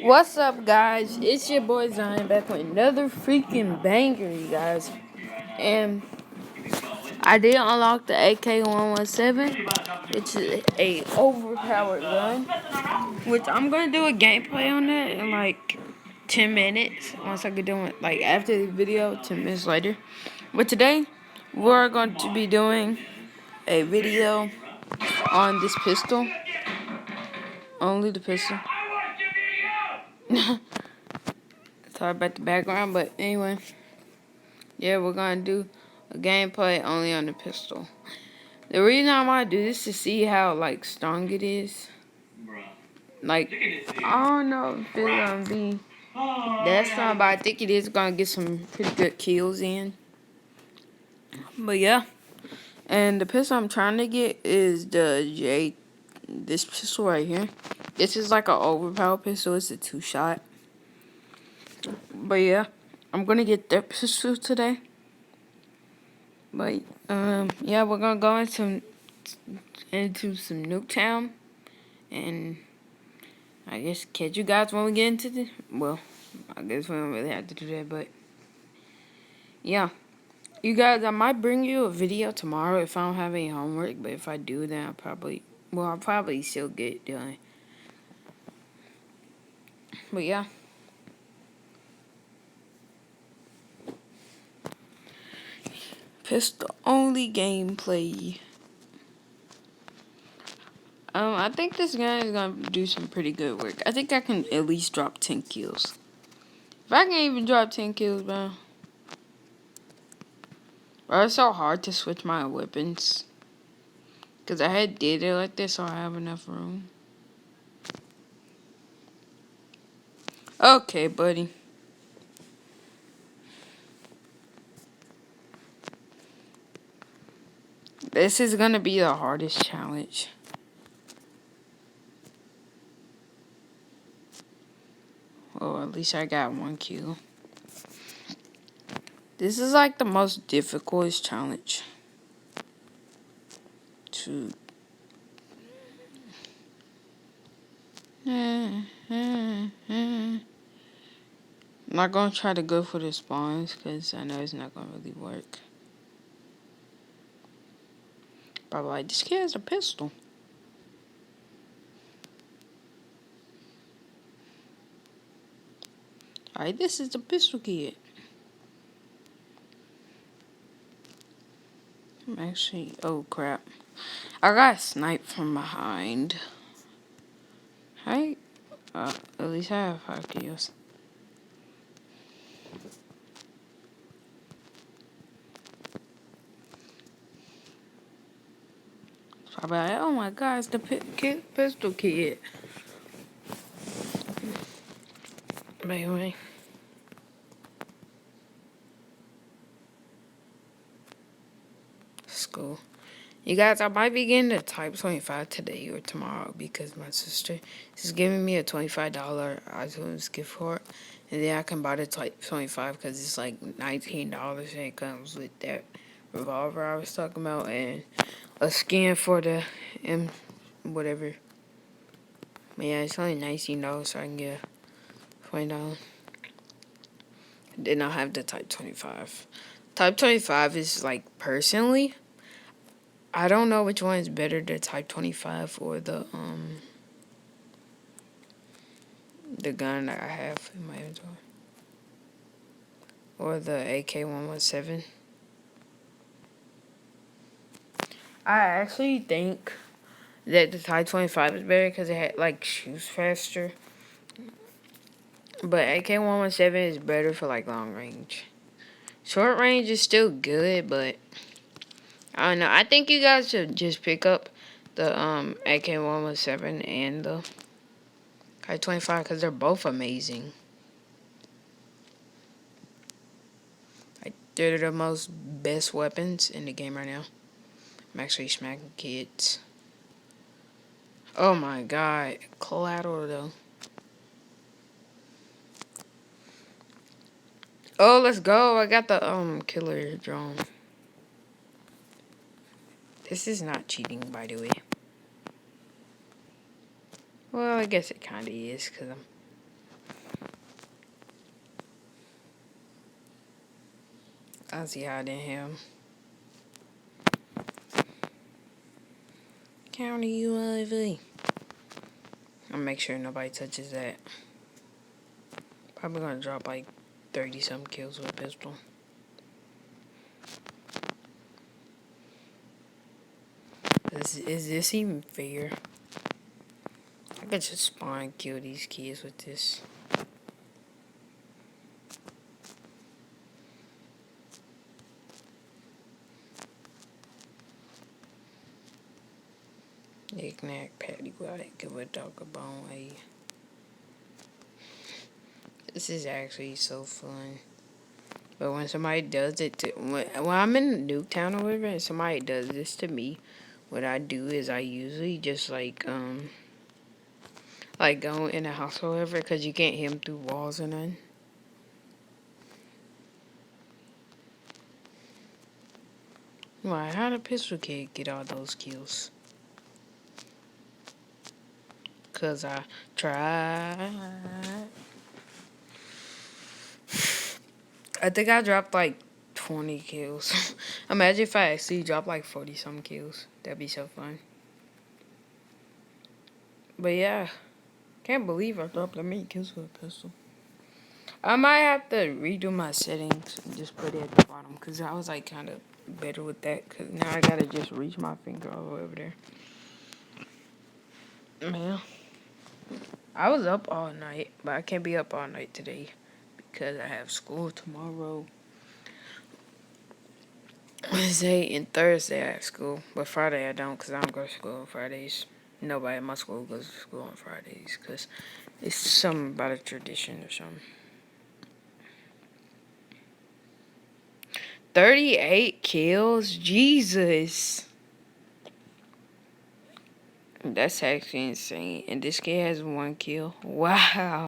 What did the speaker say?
What's up, guys? It's your boy Zion back with another freaking banger, you guys. And I did unlock the AK-117, which is a overpowered gun, which I'm gonna do a gameplay on that in like 10 minutes. Once I get done with, like, after the video, 10 minutes later. But today, we're going to be doing a video on this pistol. Only the pistol. Sorry about the background, but anyway. Yeah, we're gonna do a gameplay only on the pistol. The reason I want to do this is to see how, like, strong it is. Like, I don't know if it's gonna be that strong, but I think it is gonna get some pretty good kills in. But yeah, and the pistol I'm trying to get is this pistol right here. This is like an overpowered pistol. It's a 2-shot. But yeah, I'm gonna get that pistol today. But yeah, we're gonna go into some Nuketown, and I guess catch you guys when we get into the. Well, I guess we don't really have to do that, but yeah, you guys, I might bring you a video tomorrow if I don't have any homework. But if I do, then I'll probably still get it done. But yeah. Pistol only gameplay. I think this guy is gonna do some pretty good work. I think I can at least drop 10 kills. If I can even drop 10 kills, bro. Bro, it's so hard to switch my weapons. Because I had did it like this, so I have enough room. Okay, buddy. This is gonna be the hardest challenge. Well, at least I got 1 kill. This is like the most difficult challenge to. I'm not gonna try to go for the spawns because I know it's not gonna really work. Probably like, this kid has a pistol. Alright, this is the pistol kid. I'm actually, oh crap. I got sniped from behind. Right? At least I have 5 kills. Probably like, oh my god, it's the pistol kid. But anyway. School. You guys, I might be getting the Type 25 today or tomorrow because my sister is giving me a $25 iTunes gift card. And then I can buy the Type 25 because it's like $19 and it comes with that revolver I was talking about and a skin for the whatever. But yeah, it's only $19, so I can get $20. Then I'll have the Type 25. Type 25 is like, personally, I don't know which one is better, the Type 25 or the gun that I have in my inventory. Or the AK-117. I actually think that the Type 25 is better because it like shoots faster. But AK-117 is better for like long range. Short range is still good, but I don't know. I think you guys should just pick up the AK-117 and the Type 25 because they're both amazing. Like, they're the most best weapons in the game right now. I'm actually smacking kids. Oh my god. Collateral though. Oh, let's go. I got the killer drone. This is not cheating, by the way. Well, I guess it kind of is, because I see how it in him. County UAV. I'll make sure nobody touches that. Probably gonna drop like 30 some kills with a pistol. Is this even fair? I could just spawn and kill these kids with this. Knick-knack, paddywhack, give a dog a bone. Hey. This is actually so fun. But when somebody does it to when I'm in Nuketown or whatever, and somebody does this to me, what I do is I usually just like go in a house or whatever, because you can't hit them through walls or nothing. Why? How did Pistol Kid get all those kills? Cause I tried. I think I dropped like 20 kills. Imagine if I actually dropped like 40 some kills. That'd be so fun. But yeah, can't believe I dropped that many kills with a pistol. I might have to redo my settings and just put it at the bottom, because I was like kind of better with that, because now I gotta just reach my finger all the way over there. Man, I was up all night, but I can't be up all night today because I have school tomorrow. Wednesday and Thursday I have school, but Friday I don't, because I don't go to school on Fridays. Nobody at my school goes to school on Fridays because it's something about a tradition or something. 38 kills? Jesus. That's actually insane. And this kid has 1 kill. Wow.